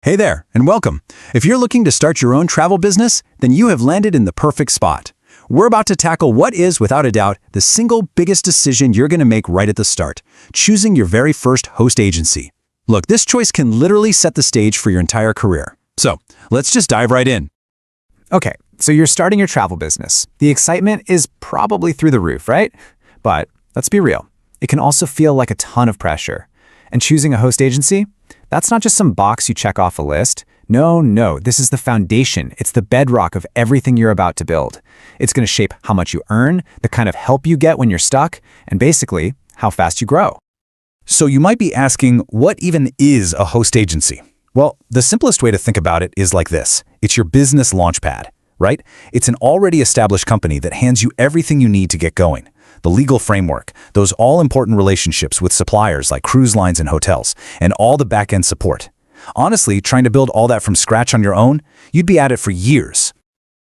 Hey there, and welcome. If you're looking to start your own travel business, then you have landed in the perfect spot. We're about to tackle what is, without a doubt, the single biggest decision you're going to make right at the start, choosing your very first host agency. Look, this choice can literally set the stage for your entire career. So, let's just dive right in. Okay, so you're starting your travel business. The excitement is probably through the roof, right? But let's be real. It can also feel like a ton of pressure. And choosing a host agency? That's not just some box you check off a list. No, this is the foundation. It's the bedrock of everything you're about to build. It's going to shape how much you earn, the kind of help you get when you're stuck, and basically, how fast you grow. So you might be asking, what even is a host agency? Well, the simplest way to think about it is like this. It's your business launchpad, right? It's an already established company that hands you everything you need to get going. The legal framework, those all-important relationships with suppliers like cruise lines and hotels, and all the back-end support. Honestly, trying to build all that from scratch on your own, you'd be at it for years.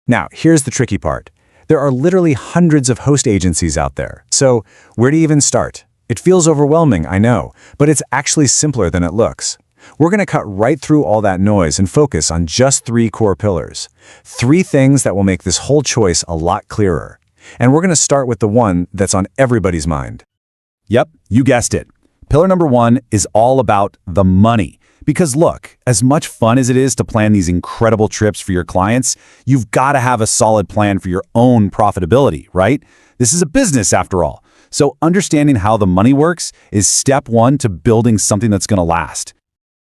Now, here's the tricky part. There are literally hundreds of host agencies out there. So, where do you even start? It feels overwhelming, I know, but it's actually simpler than it looks. We're going to cut right through all that noise and focus on just 3 core pillars. 3 things that will make this whole choice a lot clearer. And we're going to start with the one that's on everybody's mind. Yep, you guessed it. Pillar number 1 is all about the money. Because look, as much fun as it is to plan these incredible trips for your clients, you've got to have a solid plan for your own profitability, right? This is a business after all. So understanding how the money works is step 1 to building something that's going to last.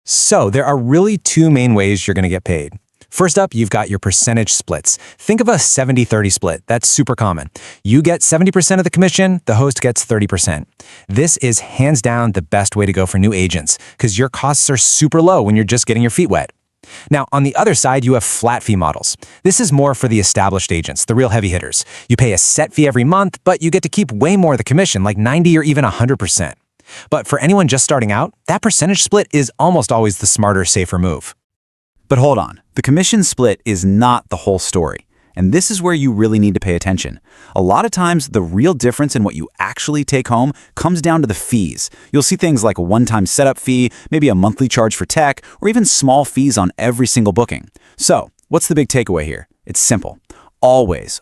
So there are really 2 main ways you're going to get paid. First up, you've got your percentage splits. Think of a 70-30 split. That's super common. You get 70% of the commission, the host gets 30%. This is hands down the best way to go for new agents because your costs are super low when you're just getting your feet wet. Now, on the other side, you have flat fee models. This is more for the established agents, the real heavy hitters. You pay a set fee every month, but you get to keep way more of the commission, like 90 or even 100%. But for anyone just starting out, that percentage split is almost always the smarter, safer move. But hold on, the commission split is not the whole story. And this is where you really need to pay attention. A lot of times, the real difference in what you actually take home comes down to the fees. You'll see things like a one-time setup fee, maybe a monthly charge for tech, or even small fees on every single booking. So, what's the big takeaway here? It's simple. Always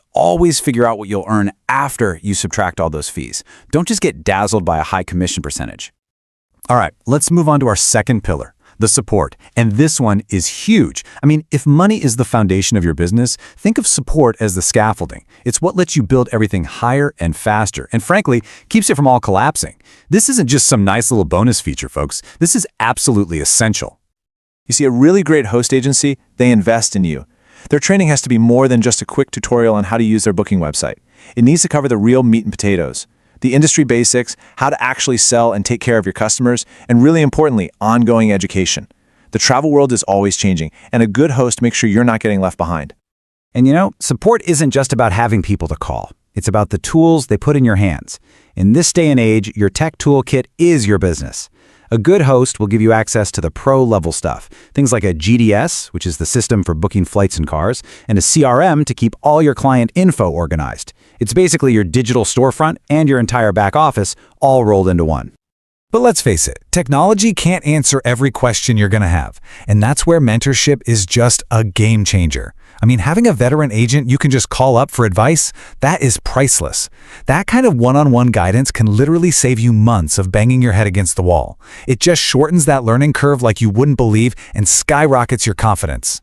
figure out what you'll earn after you subtract all those fees. Don't just get dazzled by a high commission percentage. All right, let's move on to our second pillar. The support. And this one is huge. I mean, if money is the foundation of your business, think of support as the scaffolding. It's what lets you build everything higher and faster, and frankly, keeps it from all collapsing. This isn't just some nice little bonus feature, folks. This is absolutely essential. You see, a really great host agency, they invest in you. Their training has to be more than just a quick tutorial on how to use their booking website. It needs to cover the real meat and potatoes. The industry basics, how to actually sell and take care of your customers, and really importantly, ongoing education. The travel world is always changing, and a good host makes sure you're not getting left behind. And you know, support isn't just about having people to call. It's about the tools they put in your hands. In this day and age, your tech toolkit is your business. A good host will give you access to the pro-level stuff, things like a GDS, which is the system for booking flights and cars, and a CRM to keep all your client info organized. It's basically your digital storefront and your entire back office all rolled into one. But let's face it, technology can't answer every question you're going to have, and that's where mentorship is just a game changer. I mean, having a veteran agent you can just call up for advice, that is priceless. That kind of one-on-one guidance can literally save you months of banging your head against the wall. It just shortens that learning curve like you wouldn't believe and skyrockets your confidence.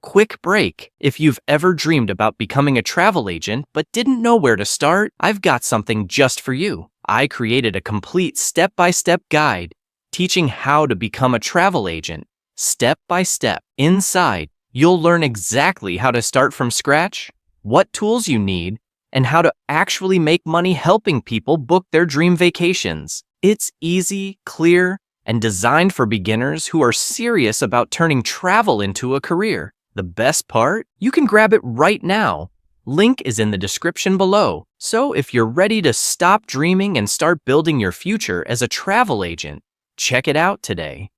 Quick break. If you've ever dreamed about becoming a travel agent but didn't know where to start, I've got something just for you. I created a complete step-by-step guide teaching how to become a travel agent, step by step. Inside, you'll learn exactly how to start from scratch, what tools you need, and how to actually make money helping people book their dream vacations. It's easy, clear, and designed for beginners who are serious about turning travel into a career. The best part? You can grab it right now. Link is in the description below. So if you're ready to stop dreaming and start building your future as a travel agent, check it out today.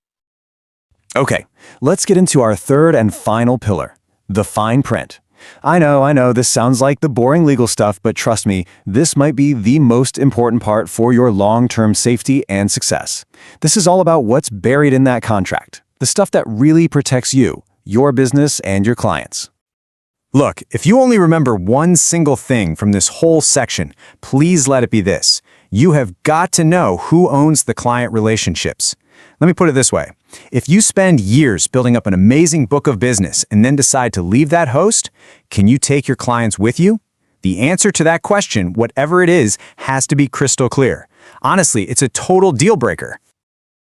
Okay, let's get into our third and final pillar, the fine print. I know, this sounds like the boring legal stuff, but trust me, this might be the most important part for your long-term safety and success. This is all about what's buried in that contract. The stuff that really protects you, your business, and your clients. Look, if you only remember one single thing from this whole section, please let it be this. You have got to know who owns the client relationships. Let me put it this way. If you spend years building up an amazing book of business and then decide to leave that host, can you take your clients with you? The answer to that question, whatever it is, has to be crystal clear. Honestly, it's a total deal breaker.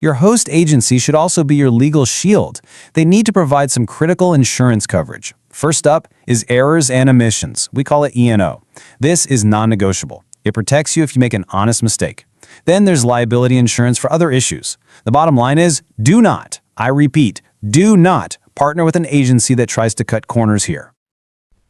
Your host agency should also be your legal shield. They need to provide some critical insurance coverage. First up is errors and omissions. We call it E&O. This is non-negotiable. It protects you if you make an honest mistake. Then there's liability insurance for other issues. The bottom line is, do not, I repeat, do not partner with an agency that tries to cut corners here.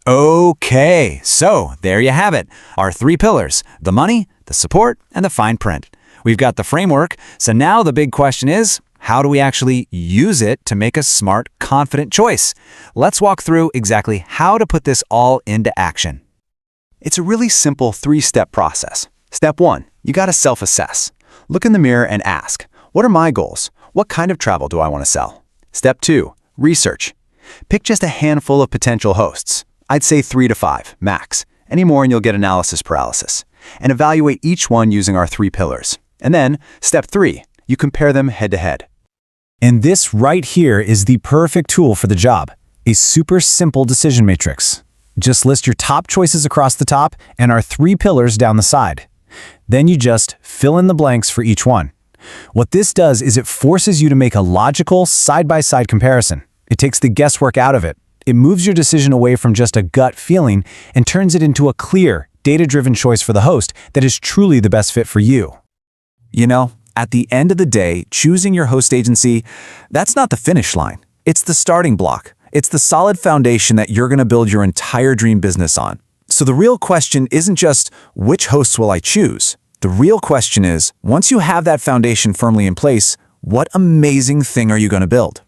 Okay, so there you have it. Our 3 pillars: the money, the support, and the fine print. We've got the framework, so now the big question is, how do we actually use it to make a smart, confident choice? Let's walk through exactly how to put this all into action. It's a really simple 3-step process. Step 1, you got to self-assess. Look in the mirror and ask, what are my goals? What kind of travel do I want to sell? Step 2, research. Pick just a handful of potential hosts. I'd say 3 to 5, max. Any more and you'll get analysis paralysis. And evaluate each one using our 3 pillars. And then, step 3, you compare them head to head. And this right here is the perfect tool for the job. A super simple decision matrix. Just list your top choices across the top and our 3 pillars down the side. Then you just fill in the blanks for each one. What this does is it forces you to make a logical side-by-side comparison. It takes the guesswork out of it. It moves your decision away from just a gut feeling and turns it into a clear, data-driven choice for the host that is truly the best fit for you. You know, at the end of the day, choosing your host agency, that's not the finish line. It's the starting block. It's the solid foundation that you're going to build your entire dream business on. So the real question isn't just, which hosts will I choose? The real question is, once you have that foundation firmly in place, what amazing thing are you going to build?